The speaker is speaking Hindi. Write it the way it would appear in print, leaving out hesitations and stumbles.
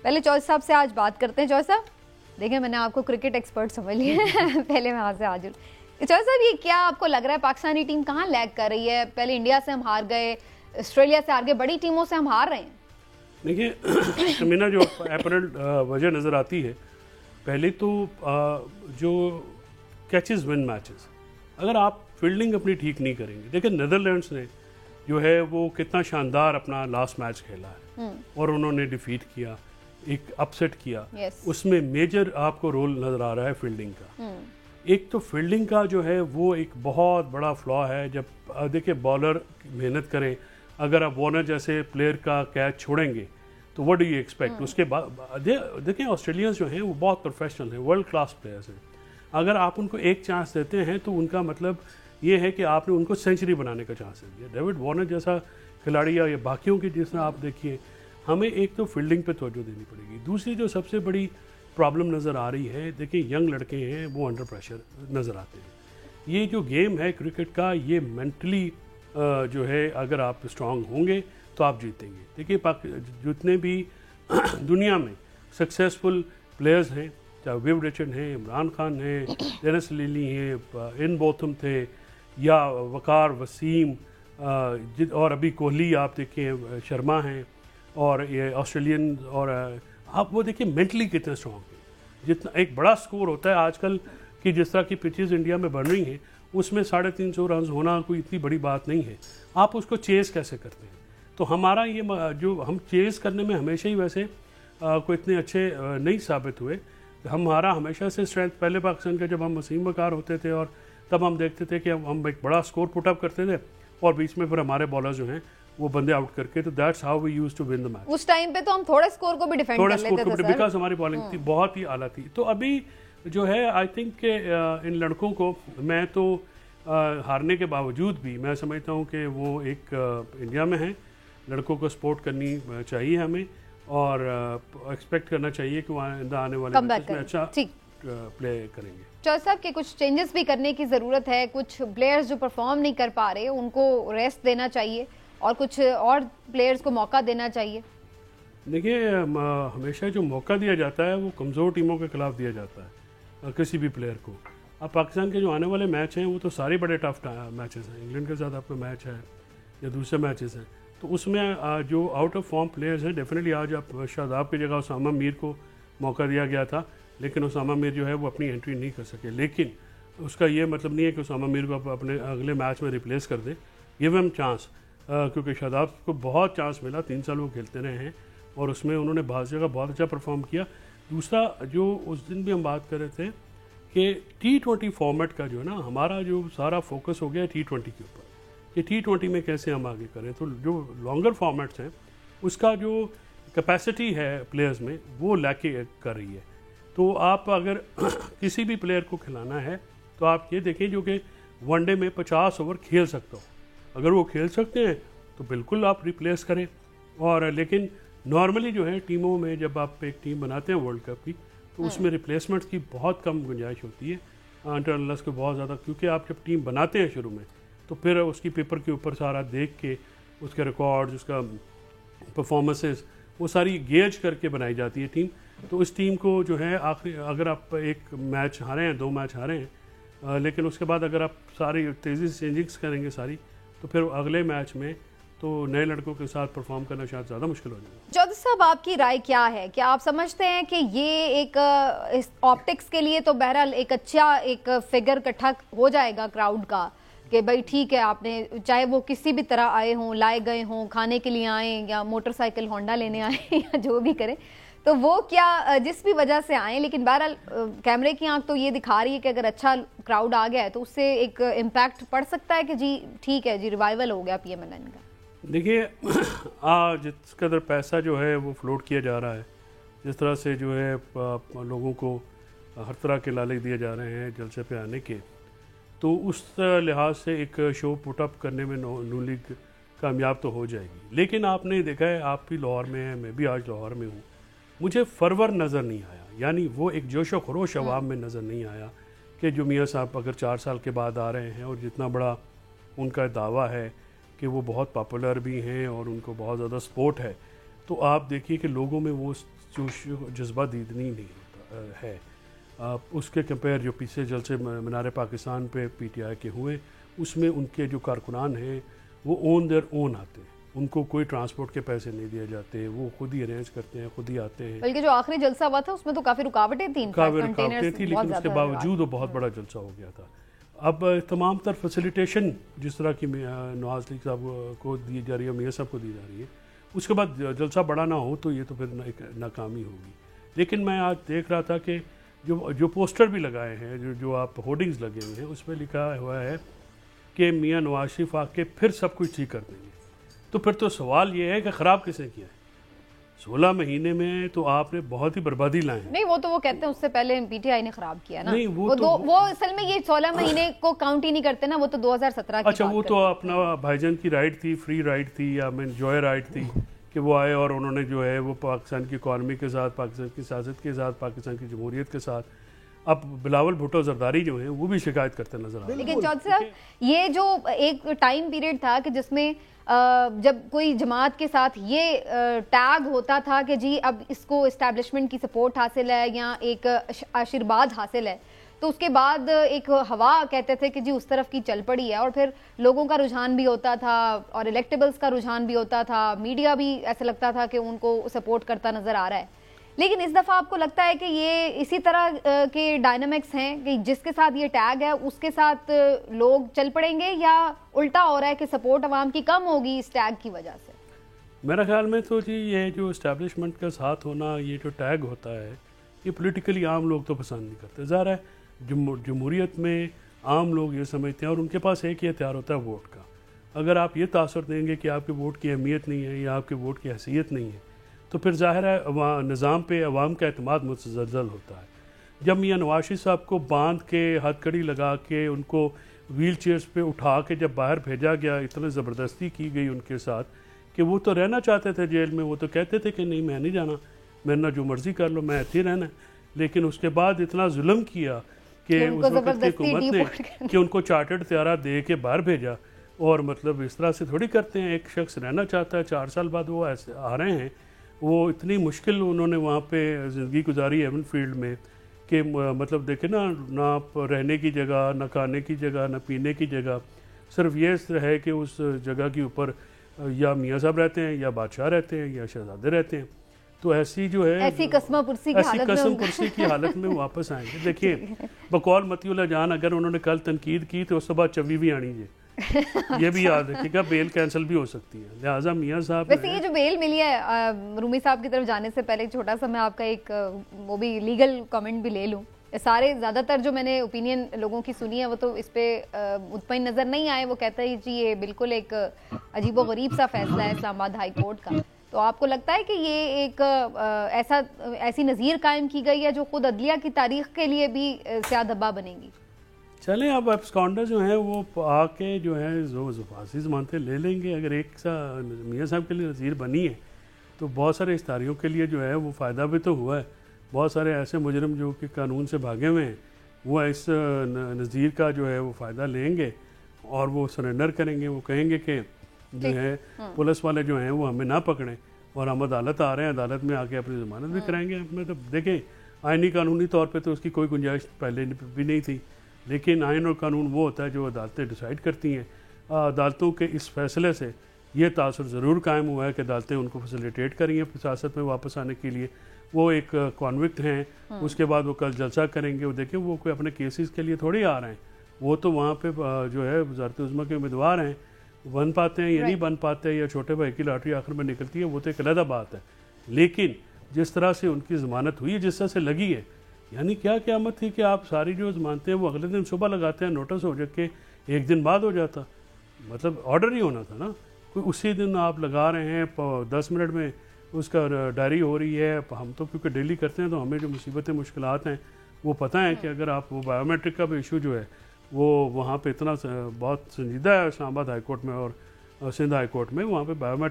पहले चौधरी साहब से आज बात करते हैं। चौधरी साहब देखिए, मैंने आपको क्रिकेट एक्सपर्ट समझ लिया है पहले मैं आपसे आज चौधरी साहब, ये क्या आपको लग रहा है पाकिस्तानी टीम कहाँ लैग कर रही है? पहले इंडिया से हम हार गए, ऑस्ट्रेलिया से हार गए, बड़ी टीमों से हम हार रहे हैं। देखिए शमीना, जो अपरेंट वजह नज़र आती है, पहले तो जो कैचेस विन मैचेस, अगर आप फील्डिंग अपनी ठीक नहीं करेंगे। देखिए नीदरलैंड्स ने जो है वो कितना शानदार अपना लास्ट मैच खेला है और उन्होंने डिफीट किया, एक अपसेट किया। उसमें मेजर आपको रोल नज़र आ रहा है फील्डिंग का। एक तो फील्डिंग का जो है वो एक बहुत बड़ा फ्लॉ है। जब देखिए बॉलर मेहनत करें, अगर आप वार्नर जैसे प्लेयर का कैच छोड़ेंगे तो व्हाट डू यू एक्सपेक्ट? उसके बाद देखिए ऑस्ट्रेलियंस जो हैं वो बहुत प्रोफेशनल हैं, वर्ल्ड क्लास प्लेयर्स हैं। अगर आप उनको एक चांस देते हैं तो उनका मतलब ये है कि आपने उनको सेंचुरी बनाने का चांस दे दिया। डेविड वार्नर जैसा खिलाड़ी या बाकियों की जिस तरह आप देखिए, हमें एक तो फील्डिंग पे तवज्जो देनी पड़ेगी। दूसरी जो सबसे बड़ी प्रॉब्लम नज़र आ रही है, देखिए यंग लड़के हैं वो अंडर प्रेशर नज़र आते हैं। ये जो गेम है क्रिकेट का, ये मेंटली जो है अगर आप स्ट्रांग होंगे तो आप जीतेंगे। देखिए जितने भी दुनिया में सक्सेसफुल प्लेयर्स हैं, चाहे विव रिचर्ड हैं, इमरान खान हैं, डेनिस लिली हैं, इन बोथम थे, या वकार वसीम, और अभी कोहली आप देखें, शर्मा हैं, और ये ऑस्ट्रेलियन, और आप वो देखिए मेंटली कितने स्ट्रॉन्ग हैं। जितना एक बड़ा स्कोर होता है आजकल की, जिस तरह की पिचेस इंडिया में बन रही हैं, उसमें 350 रन होना कोई इतनी बड़ी बात नहीं है। आप उसको चेस कैसे करते हैं? तो हमारा ये जो हम चेस करने में हमेशा ही वैसे कोई इतने अच्छे नहीं साबित हुए। हमारा हमेशा से स्ट्रेंथ, पहले पाकिस्तान के जब हम वसीम वकार होते थे और तब हम देखते थे कि हम एक बड़ा स्कोर पुटअप करते थे और बीच में फिर हमारे बॉलर जो हैं वो बंदे आउट करके, तो that's how we used to win the match. उस टाइम पे तो हम थोड़े स्कोर को भी डिफेंड कर लेते थे बिकॉज हमारी बॉलिंग थी बहुत ही आला थी। तो अभी जो है आई थिंक के इन लड़कों को, मैं तो हारने के बावजूद भी मैं समझता हूँ कि वो एक इंडिया में है, लड़कों को सपोर्ट करनी चाहिए हमें, और एक्सपेक्ट करना चाहिए कि वहाँ आने वाले मैच में अच्छा प्ले करेंगे। चौधरी साहब के कुछ चेंजेस भी करने की ज़रूरत है। कुछ प्लेयर्स जो परफॉर्म नहीं कर पा रहे उनको रेस्ट देना चाहिए और कुछ और प्लेयर्स को मौका देना चाहिए। देखिए हमेशा जो मौका दिया जाता है वो कमज़ोर टीमों के खिलाफ दिया जाता है किसी भी प्लेयर को। अब पाकिस्तान के जो आने वाले मैच हैं वो तो सारे बड़े टफ मैचेस हैं। इंग्लैंड के साथ आपका मैच है या दूसरे मैचेस हैं, तो उसमें जो आउट ऑफ फॉर्म प्लेयर्स हैं, डेफिनेटली आज आप शादाब की जगह उसामा मीर को मौका दिया गया था, लेकिन उसामा मीर जो है वो अपनी एंट्री नहीं कर सके। लेकिन उसका ये मतलब नहीं है कि उसामा मीर को आप अपने अगले मैच में रिप्लेस कर दें, गिव हिम चांस, क्योंकि शादाब को बहुत चांस मिला, 3 साल वो खेलते रहे हैं और उसमें उन्होंने बहुत जगह बहुत अच्छा परफॉर्म किया। दूसरा जो उस दिन भी हम बात कर रहे थे कि T20 फॉर्मेट का जो है ना, हमारा जो सारा फोकस हो गया है T20 के ऊपर कि T20 में कैसे हम आगे करें। तो जो लॉन्गर फॉर्मेट्स हैं उसका जो कैपेसिटी है प्लेयर्स में वो लाके कर रही है। तो आप अगर किसी भी प्लेयर को खिलाना है तो आप ये देखें जो कि वनडे में 50 ओवर खेल सकता हो, अगर वो खेल सकते हैं तो बिल्कुल आप रिप्लेस करें। और लेकिन नॉर्मली जो है टीमों में जब आप एक टीम बनाते हैं वर्ल्ड कप की, तो उसमें रिप्लेसमेंट्स की बहुत कम गुंजाइश होती है अनलेस को बहुत ज़्यादा, क्योंकि आप जब टीम बनाते हैं शुरू में तो फिर उसकी पेपर के ऊपर सारा देख के उसके रिकॉर्ड्स, उसका परफॉर्मेंसेस, वो सारी गेज करके बनाई जाती है टीम। तो उस टीम को जो है आखिरी, अगर आप एक मैच हारे हैं, 2 मैच हारे हैं, लेकिन उसके बाद अगर आप सारी तेज़ी से चेंजिंग्स करेंगे सारी, तो फिर अगले मैच में तो नए लड़कों के साथ परफॉर्म करना शायद ज़्यादा मुश्किल हो जाएगा। चौधरी साहब आपकी राय क्या है? क्या आप समझते हैं कि ये एक ऑप्टिक्स के लिए तो बहरहाल एक अच्छा एक फिगर इकट्ठा हो जाएगा क्राउड का कि भाई ठीक है, आपने चाहे वो किसी भी तरह आए हों, लाए गए हों, खाने के लिए आए या मोटरसाइकिल होंडा लेने आए या जो भी करें, तो वो क्या जिस भी वजह से आए, लेकिन बहरहाल कैमरे की आंख तो ये दिखा रही है कि अगर अच्छा क्राउड आ गया है तो उससे एक इम्पैक्ट पड़ सकता है कि जी ठीक है जी रिवाइवल हो गया PMLN का। देखिए जिस कदर पैसा जो है वो फ्लोट किया जा रहा है, जिस तरह से जो है लोगों को हर तरह के लालच दिए जा रहे हैं जलसे पे आने के, तो उस लिहाज से एक शो पुटअप करने में नून लीग कामयाब तो हो जाएगी। लेकिन आपने देखा है, आप भी लाहौर में हैं, मैं भी आज लाहौर में हूँ, मुझे फरवर नज़र नहीं आया, यानी वो एक जोश व खरोश अवाम में नज़र नहीं आया कि जो मियाँ साहब अगर 4 साल के बाद आ रहे हैं और जितना बड़ा उनका दावा है कि वो बहुत पॉपुलर भी हैं और उनको बहुत ज़्यादा सपोर्ट है, तो आप देखिए कि लोगों में वो जज्बा दीदनी नहीं होता है। उसके कंपेयर जो पीछे जलसे मीनार पाकिस्तान पे पीटीआई के हुए, उसमें उनके जो कारकुनान हैं वो ऑन देयर ओन आते हैं, उनको कोई ट्रांसपोर्ट के पैसे नहीं दिए जाते, वो खुद ही अरेंज करते हैं, खुद ही आते हैं। बल्कि जो आखिरी जलसा हुआ था उसमें तो काफ़ी रुकावटें थी, लेकिन उसके बावजूद वो बहुत बड़ा जलसा हो गया था। अब तमाम तर फैसिलिटेशन जिस तरह की नवाज शरीफ साहब को दी जा रही है, मियाँ साहब को दी जा रही है, उसके बाद जलसा बड़ा ना हो तो ये तो फिर एक नाकामी होगी। लेकिन मैं आज देख रहा था कि जो पोस्टर भी लगाए हैं, जो आप होर्डिंग्स लगे हुए हैं, उसमें लिखा हुआ है कि मियाँ नवाज शरीफ आके फिर सब कुछ ठीक कर देंगे। तो फिर तो सवाल ये है कि ख़राब किसने किया है? 16 महीने में तो आपने बहुत ही बर्बादी लाए हैं। नहीं, वो तो वो कहते हैं उससे पहले पीटीआई ने खराब किया ना। नहीं, वो असल में ये 16 महीने को काउंट ही नहीं करते ना, वो तो 2017 की अच्छा, वो तो अपना भाईजान की राइट थी, फ्री राइट थी, या मैं जॉय राइट थी कि वो आए और उन्होंने जो है वो पाकिस्तान की इकॉनमी के साथ, पाकिस्तान की सियासत के साथ, पाकिस्तान की जमहूरियत के साथ, अब बिलावल भुट्टो जरदारी जो हैं वो भी शिकायत करते नजर आ रहे हैं। लेकिन चौधरी साहब, ये जो एक टाइम पीरियड था कि जिसमें जब कोई जमात के साथ ये टैग होता था कि जी अब इसको इस्टेब्लिशमेंट की सपोर्ट हासिल है या एक आशीर्वाद हासिल है, तो उसके बाद एक हवा कहते थे कि जी उस तरफ की चल पड़ी है, और फिर लोगों का रुझान भी होता था और इलेक्टेबल्स का रुझान भी होता था, मीडिया भी ऐसा लगता था कि उनको सपोर्ट करता नजर आ रहा है। लेकिन इस दफ़ा आपको लगता है कि ये इसी तरह के डायनामिक्स हैं कि जिसके साथ ये टैग है उसके साथ लोग चल पड़ेंगे, या उल्टा हो रहा है कि सपोर्ट अवाम की कम होगी इस टैग की वजह से? मेरा ख्याल में तो जी ये जो इस्टेब्लिशमेंट का साथ होना, ये जो टैग होता है, ये पॉलिटिकली आम लोग तो पसंद नहीं करते। ज़ाहिर है जमहूरियत में आम लोग ये समझते हैं और उनके पास एक ही हथियार होता है वोट का। अगर आप ये तासर देंगे कि आपके वोट की अहमियत नहीं है या आपके वोट की हैसियत नहीं है, तो फिर ज़ाहिर है निज़ाम पे अवाम का एतमाद मुतज़लज़ल होता है। जब मियाँ नवाज शरीफ साहब को बांध के हथकड़ी लगा के उनको व्हील चेयर्स पे उठा के जब बाहर भेजा गया, इतनी ज़बरदस्ती की गई उनके साथ कि वो तो रहना चाहते थे जेल में, वो तो कहते थे कि नहीं मैं नहीं जाना, मेरे ना जो मर्ज़ी कर लो, मैं ऐसे रहना। लेकिन उसके बाद इतना जुल्म किया कि उस वक्त की हुकूमत ने कि उनको चार्टर्ड त्यारा दे के बाहर भेजा। और मतलब इस तरह से थोड़ी करते हैं, एक शख्स रहना चाहता है, 4 साल बाद वो ऐसे आ रहे हैं, वो इतनी मुश्किल उन्होंने वहाँ पे ज़िंदगी गुजारी एवन फील्ड में कि मतलब देखे ना रहने की जगह, ना खाने की जगह, ना पीने की जगह, सिर्फ ये है कि उस जगह के ऊपर या मियाँ साहब रहते हैं या बादशाह रहते हैं या शहजादे रहते हैं। तो ऐसी जो है ऐसी कसम पुरसी की हालत में वापस आएंगे। देखिए बकौल मतीउल्लाह जान अगर उन्होंने कल तनकीद की तो उसके बाद चवी भी आनी है, ये भी याद रखिएगा, बेल कैंसिल भी हो सकती है। लिहाजा मियाँ साहब, वैसे ये जो बेल मिली है रूमी साहब की तरफ जाने से पहले, छोटा सा मैं आपका एक वो भी लीगल कमेंट भी ले लूँ। सारे ज़्यादातर जो मैंने ओपिनियन लोगों की सुनी है वो तो इस पर मुतमईन नज़र नहीं आए। वो कहता है जी ये बिल्कुल एक अजीबो गरीब सा फैसला है इस्लामाबाद हाई कोर्ट का। तो आपको लगता है कि ये एक ऐसी नज़ीर कायम की गई है जो खुद अदलिया की तारीख के लिए भी स्यादबा बनेगी? चलें, अब एब्सकॉन्डर जो हैं वो आके जो है जो फांसी ज़मानतें ले लेंगे। अगर एक सा मियाँ साहब के लिए नज़ीर बनी है तो बहुत सारे इस्तारियों के लिए जो है वो फ़ायदा भी तो हुआ है। बहुत सारे ऐसे मुजरिम जो कि कानून से भागे हुए हैं वो इस नज़ीर का जो है वो फ़ायदा लेंगे और वो सरेंडर करेंगे। वो कहेंगे कि जो है पुलिस वाले जो हैं वो हमें ना पकड़ें और हम अदालत आ रहे हैं, अदालत में आके अपनी ज़मानत भी कराएंगे। मतलब देखें, आइनी कानूनी तौर पे तो उसकी कोई गुंजाइश पहले भी नहीं थी, लेकिन आइन और कानून वो होता है जो अदालतें डिसाइड करती हैं। अदालतों के इस फैसले से ये तासुर ज़रूर कायम हुआ है कि अदालतें उनको फैसिलिटेट करी हैं सियासत में वापस आने के लिए। वो एक कॉन्विक्ट हैं, उसके बाद वो कल जलसा करेंगे। वो देखें वो कोई अपने केसेस के लिए थोड़ी आ रहे हैं, वो तो वहाँ पे जो है वज़ारत उज़्मा के उम्मीदवार हैं, बन पाते हैं या नहीं बन पाते, या छोटे भाई की लॉटरी आखिर में निकलती है, वो तो एक अलग बात है। लेकिन जिस तरह से उनकी ज़मानत हुई है, जिस तरह से लगी है, यानी क्या क़यामत थी कि आप सारी जो ज़मानतें वो अगले दिन सुबह लगाते हैं, नोटिस हो जाके एक दिन बाद हो जाता। मतलब ऑर्डर ही होना था ना, कोई उसी दिन आप लगा रहे हैं, 10 मिनट में उसका डायरी हो रही है। हम तो क्योंकि डेली करते हैं तो हमें जो मुसीबतें मुश्किलात हैं वो पता है कि अगर आप वो बायोमेट्रिक का भी इशू जो है वो वहाँ पे इतना बहुत संजीदा है इस्लामाबाद हाई कोर्ट में और सिंध हाई कोर्ट में, वहाँ पे बायोमेट्रिक